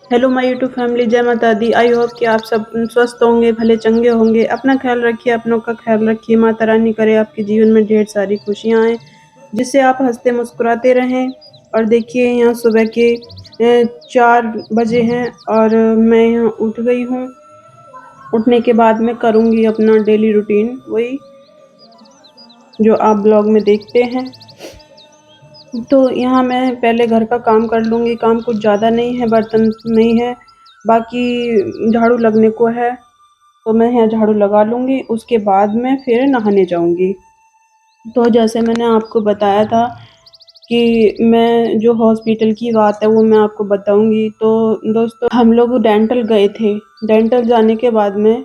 Hello my YouTube family, जय माता दी। I hope कि आप सब स्वस्थ होंगे, भले चंगे होंगे। अपना ख्याल रखिए, अपनों का ख्याल रखिए। माता रानी करे आपके जीवन में ढेर सारी खुशियाँ आएँ, जिससे आप हँसते मुस्कुराते रहें। और देखिए यहाँ सुबह के 4 बजे हैं और मैं यहाँ उठ गई हूँ। उठने के बाद मैं करूँगी अपना डेली रूटीन, वही जो आप ब्लॉग में देखते हैं। तो यहाँ मैं पहले घर का काम कर लूँगी, काम कुछ ज़्यादा नहीं है, बर्तन नहीं है, बाकी झाड़ू लगने को है, तो मैं यहाँ झाड़ू लगा लूँगी। उसके बाद मैं फिर नहाने जाऊँगी। तो जैसे मैंने आपको बताया था कि मैं जो हॉस्पिटल की बात है वो मैं आपको बताऊँगी। तो दोस्तों हम लोग डेंटल गए थे। डेंटल जाने के बाद में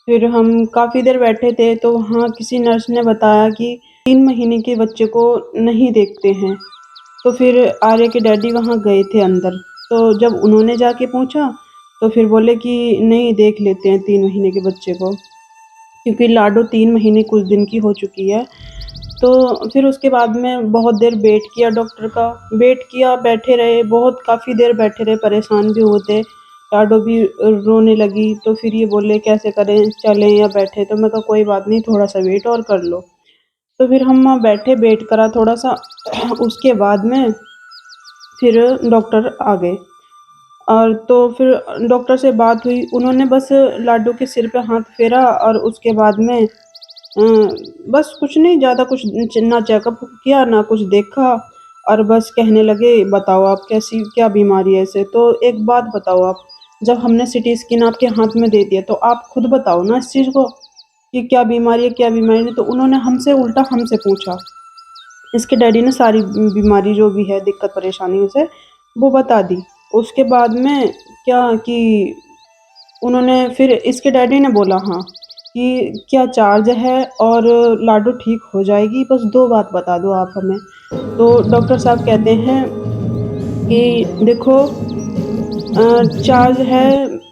फिर हम काफ़ी देर बैठे थे, तो वहाँ किसी नर्स ने बताया कि 3 महीने के बच्चे को नहीं देखते हैं। तो फिर आर्य के डैडी वहाँ गए थे अंदर, तो जब उन्होंने जाके पूछा तो फिर बोले कि नहीं, देख लेते हैं 3 महीने के बच्चे को, क्योंकि लाडो 3 महीने कुछ दिन की हो चुकी है। तो फिर उसके बाद में बहुत देर वेट किया डॉक्टर का, वेट किया, बैठे रहे, बहुत काफ़ी देर बैठे रहे, परेशान भी हुए थे। लाडो भी रोने लगी, तो फिर ये बोले कैसे करें, चलें या बैठे? तो मैं कहा कोई बात नहीं, थोड़ा-सा वेट और कर लो। तो फिर हम वहाँ बैठे, वेट करा थोड़ा-सा। उसके बाद में फिर डॉक्टर आ गए और तो फिर डॉक्टर से बात हुई। उन्होंने बस लाडो के सिर पे हाथ फेरा और उसके बाद में बस कुछ नहीं, ज़्यादा कुछ ना चेकअप किया, ना कुछ देखा, और बस कहने लगे बताओ आप कैसी क्या बीमारी है इसे? तो एक बात बताओ आप, जब हमने सिटी स्कैन आपके हाथ में दे दिया तो आप खुद बताओ ना इस चीज़ को कि क्या बीमारी है, क्या बीमारी नहीं? तो उन्होंने हमसे उल्टा हमसे पूछा। इसके डैडी ने सारी बीमारी जो भी है, दिक्कत परेशानी उसे वो बता दी। उसके बाद में क्या कि उन्होंने फिर इसके डैडी ने बोला हाँ, कि क्या चार्ज है और लाडो ठीक हो जाएगी, बस 2 बात बता दो आप हमें। तो डॉक्टर साहब कहते हैं कि देखो चार्ज है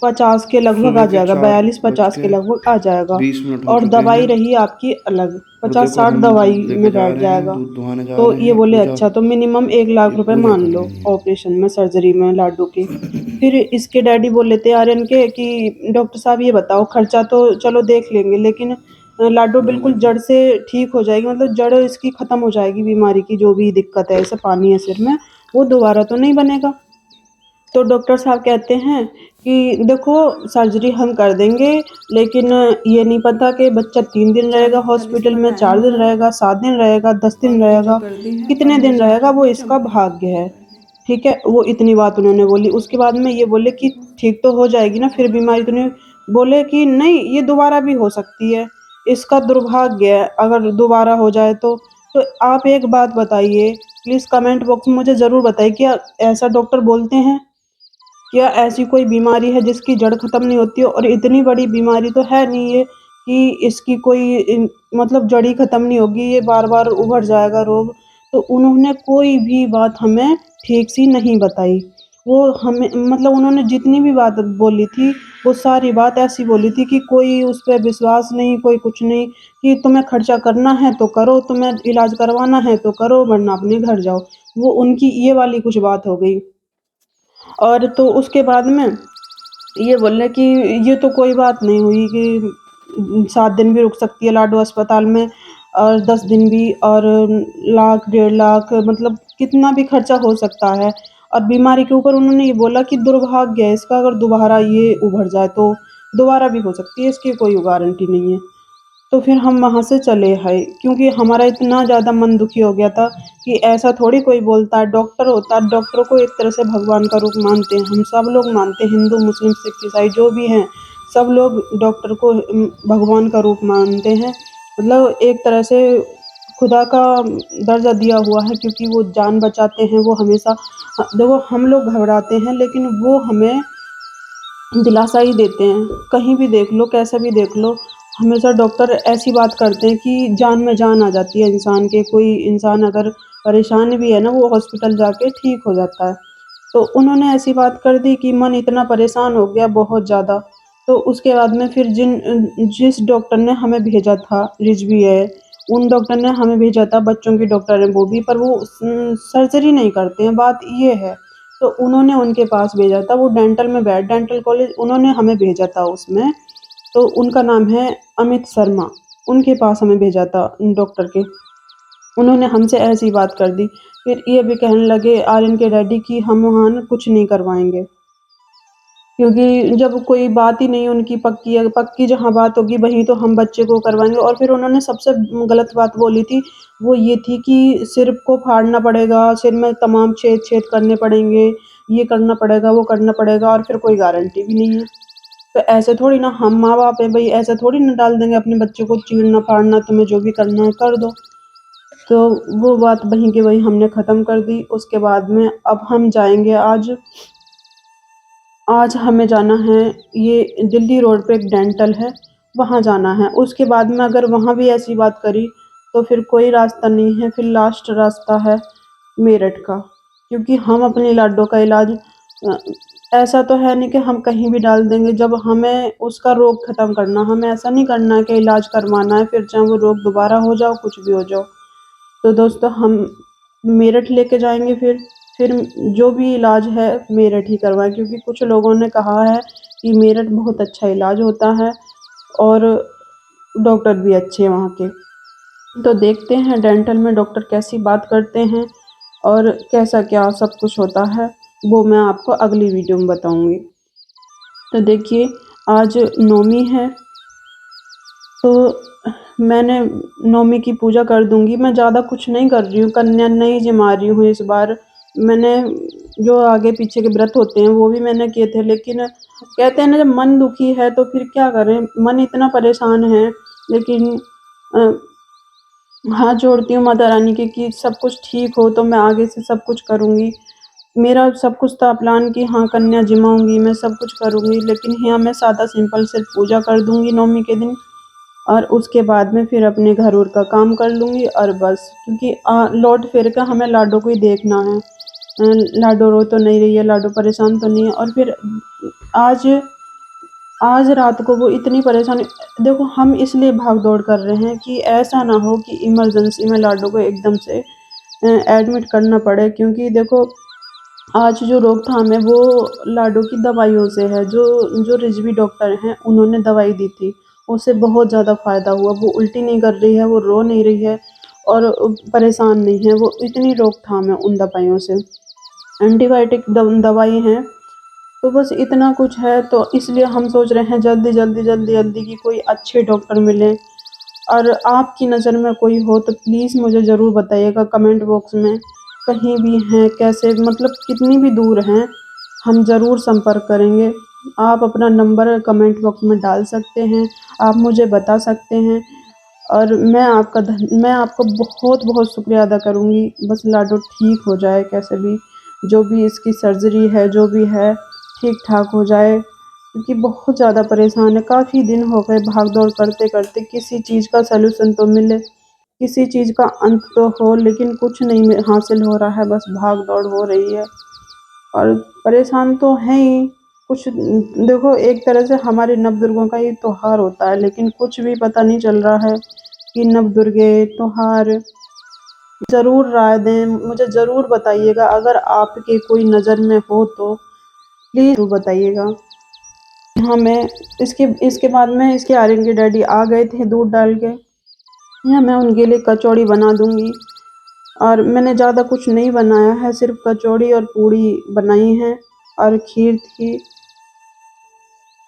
50 के लगभग आ सुबह के जाएगा, चार बज 42-50 के के लगभग आ जाएगा। बीस मिनट हो और चुके दवाई हैं रही आपकी अलग, और देखो 50-60 हम दवाई दूध लेके में जा बैठ रहे हैं, जाएगा। दूध दुहाने जा तो रहे ये हैं। बोले पूजा अच्छा, तो मिनिमम 1 लाख ये रुपए पूजा मान कर लो रही हैं। ऑपरेशन में, सर्जरी में लाडो की। फिर इसके डैडी बोले थे आर्यन के कि डॉक्टर साहब ये बताओ, खर्चा तो चलो देख लेंगे, लेकिन लाडो बिल्कुल जड़ से ठीक हो जाएगी, मतलब जड़ इसकी खत्म हो जाएगी, बीमारी की जो भी दिक्कत है, ऐसे पानी है सिर में, वो दोबारा तो नहीं बनेगा। तो डॉक्टर साहब कहते हैं कि देखो सर्जरी हम कर देंगे, लेकिन ये नहीं पता कि बच्चा 3 दिन रहेगा चाय की थाली से हॉस्पिटल में, बनाया 4 दिन हुआ है रहेगा, 7 दिन रहेगा, 10 दिन और पूजा रहेगा, कर दी है। कितने अंदर दिन जा रहेगा रहे वो हैं इसका चंपा की भाग्य पूजा है। करने। ठीक है, वो इतनी बात उन्होंने बोली। उसके बाद में ये बोले कि ठीक तो हो जाएगी ना, फिर बीमारी तो नहीं? बोले कि नहीं, ये दोबारा भी हो सकती है, इसका दुर्भाग्य है अगर दोबारा हो जाए तो। तो आप एक बात बताइए, प्लीज़ कमेंट बॉक्स में मुझे ज़रूर बताइए, क्या ऐसा डॉक्टर बोलते हैं? क्या ऐसी कोई बीमारी है जिसकी जड़ खत्म नहीं होती है? और इतनी बड़ी बीमारी तो है नहीं ये कि इसकी कोई मतलब जड़ ही खत्म नहीं होगी, ये बार-बार उभर जाएगा रोग। तो उन्होंने कोई भी बात हमें ठीक सी नहीं बताई। वो हमें मतलब उन्होंने जितनी भी बात बोली थी, वो सारी बात ऐसी बोली थी कि कोई उस पे विश्वास नहीं, कोई कुछ नहीं, कि तुम्हें खर्चा करना है तो करो, तुम्हें इलाज करवाना है तो करो, वरना अपने घर जाओ। वो उनकी ये वाली कुछ बात हो गई। और तो उसके बाद में ये बोले कि ये तो कोई बात नहीं हुई कि 7 दिन भी रुक सकती है लाडो अस्पताल में, और 10 दिन भी, और लाख, 1.5 लाख, मतलब कितना भी खर्चा हो सकता है। और बीमारी के ऊपर उन्होंने ये बोला कि दुर्भाग्य है इसका, अगर दोबारा ये उभर जाए तो दोबारा भी हो सकती है, इसकी कोई गारंटी नहीं है। तो फिर हम वहाँ से चले आए, क्योंकि हमारा इतना ज़्यादा मन दुखी हो गया था कि ऐसा थोड़ी कोई बोलता है, डॉक्टर होता है, डॉक्टरों को एक तरह से भगवान का रूप मानते हैं, हम सब लोग मानते हैं, हिंदू, मुस्लिम, सिख, ईसाई जो भी हैं, सब लोग डॉक्टर को भगवान का रूप मानते हैं। मतलब एक तरह से खुदा का दर्जा दिया हुआ है, क्योंकि वो जान बचाते हैं, वो हमेशा देखो हम लोग घबराते हैं, लेकिन वो हमें दिलासा ही देते हैं। कहीं भी देख लो, कैसा भी देख लो, हमेशा डॉक्टर ऐसी बात करते हैं कि जान में जान आ जाती है इंसान के। कोई इंसान अगर परेशान भी है ना, वो हॉस्पिटल जाके ठीक हो जाता है। तो उन्होंने ऐसी बात कर दी कि मन इतना परेशान हो गया बहुत ज़्यादा। तो उसके बाद में फिर जिस डॉक्टर ने हमें भेजा था, रिजवी है, उन डॉक्टर ने हमें भेजा था, बच्चों के डॉक्टर हैं वो भी, पर वो सर्जरी नहीं करते हैं, बात ये है। तो उन्होंने उनके पास भेजा था, वो डेंटल कॉलेज उन्होंने हमें भेजा था उसमें, तो उनका नाम है अमित शर्मा, उनके पास हमें भेजा था डॉक्टर के। उन्होंने हमसे ऐसी बात कर दी, फिर ये भी कहने लगे आर्यन के डैडी कि हम वहाँ ना कुछ नहीं करवाएँगे। क्योंकि जब कोई बात ही नहीं उनकी पक्की है, पक्की जहाँ बात होगी वहीं तो हम बच्चे को करवाएँगे। और फिर उन्होंने सबसे गलत बात बोली थी, वो ये थी कि सिर को फाड़ना पड़ेगा, सिर में तमाम छेद-छेद करने पड़ेंगे, ये करना पड़ेगा, वो करना पड़ेगा और फिर कोई गारंटी भी नहीं है। तो ऐसे थोड़ी ना हम माँ-बाप हैं भई, ऐसे थोड़ी ना डाल देंगे अपने बच्चे को चीरना-फाड़ना, तुम्हें जो भी करना है कर दो। तो वो बात वहीं की वहीं हमने ख़त्म कर दी। उसके बाद में अब हम जाएँगे आज आज हमें जाना है, ये दिल्ली रोड पे एक डेंटल है, वहाँ जाना है। उसके बाद में अगर वहाँ भी ऐसी बात करी, तो फिर कोई रास्ता नहीं है, फिर लास्ट रास्ता है मेरठ का। क्योंकि हम अपने लाडो का इलाज ऐसा तो है नहीं कि हम कहीं भी डाल देंगे, जब हमें उसका रोग ख़त्म करना, हमें ऐसा नहीं करना है कि इलाज करवाना है, फिर चाहे वो रोग दोबारा हो जाओ, कुछ भी हो जाओ। तो दोस्तों हम मेरठ लेके जाएँगे फिर जो भी इलाज है मेरठ ही करवाएँ, क्योंकि कुछ लोगों ने कहा है कि मेरठ बहुत अच्छा इलाज होता है और डॉक्टर भी अच्छे हैं वहाँ के। तो देखते हैं डेंटल में डॉक्टर कैसी बात करते हैं और कैसा क्या सब कुछ होता है, वो मैं आपको अगली वीडियो में बताऊँगी। तो देखिए आज नवमी है, तो मैंने नवमी की पूजा कर दूँगी, मैं ज़्यादा कुछ नहीं कर रही हूँ, कन्या नहीं जमा रही हूँ इस बार। मैंने जो आगे-पीछे के व्रत होते हैं वो भी मैंने किए थे, लेकिन कहते हैं ना जब मन दुखी है तो फिर क्या करें, मन इतना परेशान है, लेकिन अ, हाथ जोड़ती हूँ माता रानी के कि सब कुछ ठीक हो तो मैं आगे से सब कुछ करूँगी। मेरा सब कुछ था प्लान कि हाँ, कन्या जिमाऊँगी, मैं सब कुछ करूँगी, लेकिन यहाँ मैं सादा सिंपल सिर्फ़ पूजा कर दूँगी नवमी के दिन। और उसके बाद में फिर अपने घर-ओर का काम कर लूँगी और बस, क्योंकि लौट फिर के हमें लाडो को ही देखना है। लाडो रो तो नहीं रही है, लाडो परेशान तो नहीं है। और फिर आज आज रात को वो इतनी परेशानी, देखो हम इसलिए भाग-दौड़ कर रहे हैं कि ऐसा ना हो कि इमरजेंसी में लाडो को एकदम से एडमिट करना पड़े, क्योंकि देखो आज जो रोकथाम है वो लाडो की दवाइयों से है। जो रिजवी डॉक्टर हैं उन्होंने दवाई दी थी, उससे बहुत ज़्यादा फ़ायदा हुआ। वो उल्टी नहीं कर रही है, वो रो नहीं रही है और परेशान नहीं है, वो इतनी रोकथाम है उन दवाइयों से। एंटीबायोटिक दवाई हैं, तो बस इतना कुछ है, तो इसलिए हम सोच रहे हैं जल्दी कि कोई अच्छे डॉक्टर मिलें। और आपकी नज़र में कोई हो तो प्लीज़ मुझे ज़रूर बताइएगा कमेंट बॉक्स में। कहीं भी हैं, कैसे मतलब कितनी भी दूर हैं, हम ज़रूर संपर्क करेंगे। आप अपना नंबर कमेंट बॉक्स में डाल सकते हैं, आप मुझे बता सकते हैं और मैं आपका बहुत-बहुत शुक्रिया अदा करूँगी। बस लाडो ठीक हो जाए कैसे भी, जो भी इसकी सर्जरी है, जो भी है, ठीक-ठाक हो जाए। क्योंकि बहुत ज़्यादा परेशान है, काफ़ी दिन हो गए भाग-दौड़ करते-करते, किसी चीज़ का सॉल्यूशन तो मिले, किसी चीज़ का अंत तो हो, लेकिन कुछ नहीं हासिल हो रहा है, बस भाग-दौड़ हो रही है और परेशान तो हैं ही। कुछ देखो एक तरह से हमारे नवदुर्गों का ये त्योहार होता है, लेकिन कुछ भी पता नहीं चल रहा है कि नवदुर्गे त्योहार। ज़रूर राय दें, मुझे ज़रूर बताइएगा, अगर आपके कोई नज़र में हो तो प्लीज़ ज़रूर बताइएगा। हाँ, मैं इसके बाद में इसके आर्यन के डैडी आ गए थे दूध डाल के। या मैं उनके लिए कचौड़ी बना दूँगी और मैंने ज़्यादा कुछ नहीं बनाया है, सिर्फ़ कचौड़ी और पूड़ी बनाई हैं और खीर थी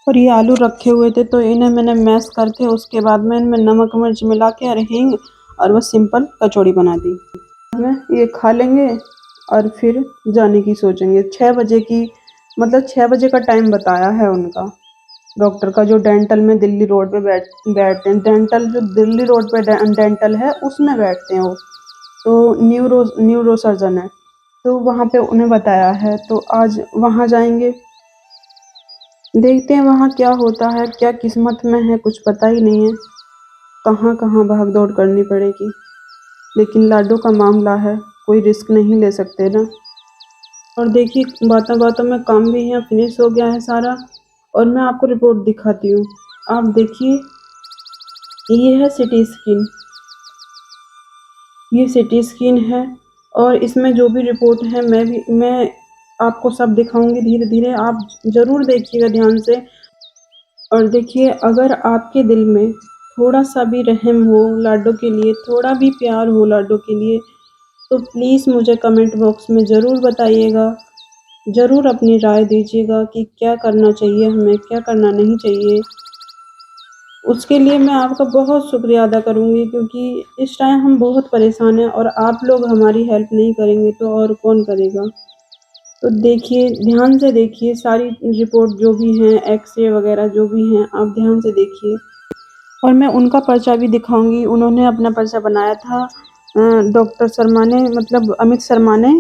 और ये आलू रखे हुए थे, तो इन्हें मैंने मैश करके उसके बाद में इनमें नमक मिर्च मिला के और हींग और बस सिंपल कचौड़ी बना दी। बाद में ये खा लेंगे और फिर जाने की सोचेंगे। 6 बजे की मतलब 6 बजे का टाइम बताया है उनका। डॉक्टर का जो डेंटल में दिल्ली रोड पे बैठते हैं, डेंटल जो दिल्ली रोड पे डेंटल है उसमें बैठते हैं वो, तो न्यूरो सर्जन है, तो वहाँ पे उन्हें बताया है, तो आज वहाँ जाएंगे। देखते हैं वहाँ क्या होता है, क्या किस्मत में है, कुछ पता ही नहीं है, कहाँ कहाँ भाग दौड़ करनी पड़ेगी, लेकिन लाडो का मामला है, कोई रिस्क नहीं ले सकते ना। और देखिए बातों-बातों में काम भी यहाँ फिनिश हो गया है सारा और मैं आपको रिपोर्ट दिखाती हूँ। आप देखिए, ये है सिटी स्कैन, ये सिटी स्कैन है और इसमें जो भी रिपोर्ट है मैं आपको सब दिखाऊँगी धीरे-धीरे, आप ज़रूर देखिएगा ध्यान से। और देखिए, अगर आपके दिल में थोड़ा-सा भी रहम हो लाडो के लिए, थोड़ा भी प्यार हो लाडो के लिए, तो प्लीज़ मुझे कमेंट बॉक्स में ज़रूर बताइएगा। ज़रूर अपनी राय दीजिएगा कि क्या करना चाहिए हमें, क्या करना नहीं चाहिए। उसके लिए मैं आपका बहुत शुक्रिया अदा करूँगी, क्योंकि इस टाइम हम बहुत परेशान हैं और आप लोग हमारी हेल्प नहीं करेंगे तो और कौन करेगा। तो देखिए, ध्यान से देखिए, सारी रिपोर्ट जो भी हैं, एक्स-रे वग़ैरह जो भी हैं, आप ध्यान से देखिए। और मैं उनका पर्चा भी दिखाऊँगी, उन्होंने अपना पर्चा बनाया था डॉक्टर शर्मा ने, मतलब अमित शर्मा ने,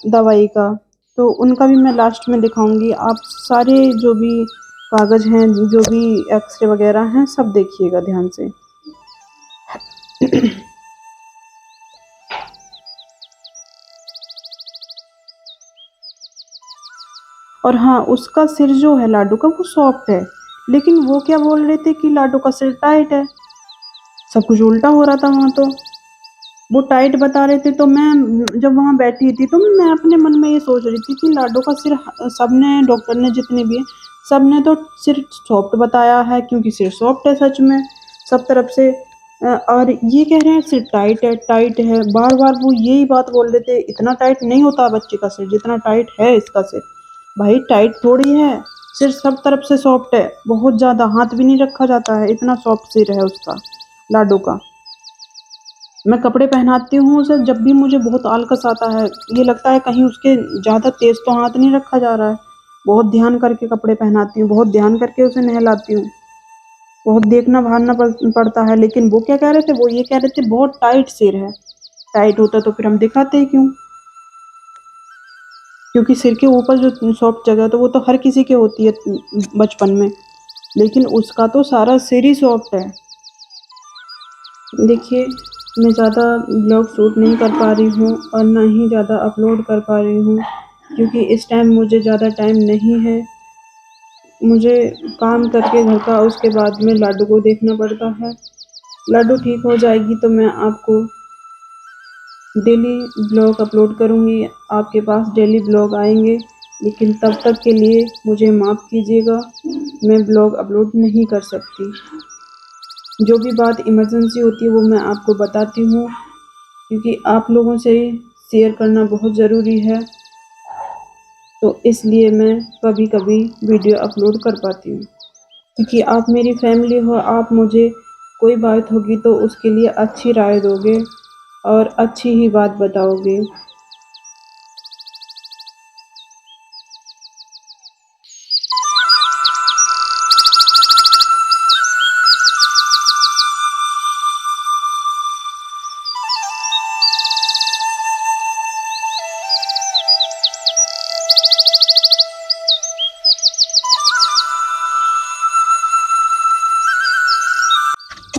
दवाई का। तो उनका भी मैं लास्ट में दिखाऊँगी। आप सारे जो भी कागज़ हैं, जो भी एक्स-रे वग़ैरह हैं, सब देखिएगा ध्यान से। और हाँ, उसका सिर जो है लाडो का, वो सॉफ्ट है, लेकिन वो क्या बोल रहे थे कि लाडो का सिर टाइट है। सब कुछ उल्टा हो रहा था वहाँ तो। वो टाइट बता रहे थे, तो मैं जब वहाँ बैठी थी तो मैं अपने मन में ये सोच रही थी कि लाडो का सिर, सबने, डॉक्टर ने जितने भी हैं, सबने तो सिर सॉफ्ट बताया है, क्योंकि सिर सॉफ्ट है सच में, सब तरफ से। और ये कह रहे हैं सिर टाइट है, बार-बार वो यही बात बोल रहे थे, इतना टाइट नहीं होता बच्चे का सिर जितना टाइट है इसका सिर। भाई टाइट थोड़ी है, सिर सब तरफ से सॉफ्ट है, बहुत ज़्यादा, हाथ भी नहीं रखा जाता है, इतना सॉफ्ट सिर है उसका, लाडो का। मैं कपड़े पहनाती हूँ उसे, जब भी मुझे बहुत आलकस आता है, ये लगता है कहीं उसके ज़्यादा तेज़ तो हाथ नहीं रखा जा रहा है। बहुत ध्यान करके कपड़े पहनाती हूँ, बहुत ध्यान करके उसे नहलाती हूँ, बहुत देखना-भालना पड़ता है, लेकिन वो क्या कह रहे थे? वो ये कह रहे थे बहुत टाइट सिर है। टाइट होता तो फिर हम दिखाते ही क्यों? क्योंकि सिर के ऊपर जो सॉफ्ट जगह है, तो वो तो हर किसी के होती है बचपन में, लेकिन उसका तो सारा सिर ही सॉफ्ट है। देखिए, मैं ज़्यादा ब्लॉग शूट नहीं कर पा रही हूँ और ना ही ज़्यादा अपलोड कर पा रही हूँ, क्योंकि इस टाइम मुझे ज़्यादा टाइम नहीं है। मुझे काम करके घर का, उसके बाद में लाडो को देखना पड़ता है। लाडो ठीक हो जाएगी तो मैं आपको डेली ब्लॉग अपलोड करूँगी, आपके पास डेली ब्लॉग आएँगे, लेकिन तब तक के लिए मुझे माफ़ कीजिएगा, मैं ब्लॉग अपलोड नहीं कर सकती। जो भी बात इमरजेंसी होती है वो मैं आपको बताती हूँ, क्योंकि आप लोगों से शेयर करना बहुत ज़रूरी है, तो इसलिए मैं कभी-कभी वीडियो अपलोड कर पाती हूँ। क्योंकि आप मेरी फैमिली हो, आप मुझे कोई बात होगी तो उसके लिए अच्छी राय दोगे और अच्छी ही बात बताओगे।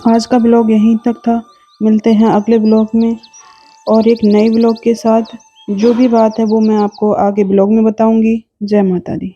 आज का ब्लॉग यहीं तक था, मिलते हैं अगले ब्लॉग में और एक नए ब्लॉग के साथ। जो भी बात है वो मैं आपको आगे ब्लॉग में बताऊँगी। जय माता दी।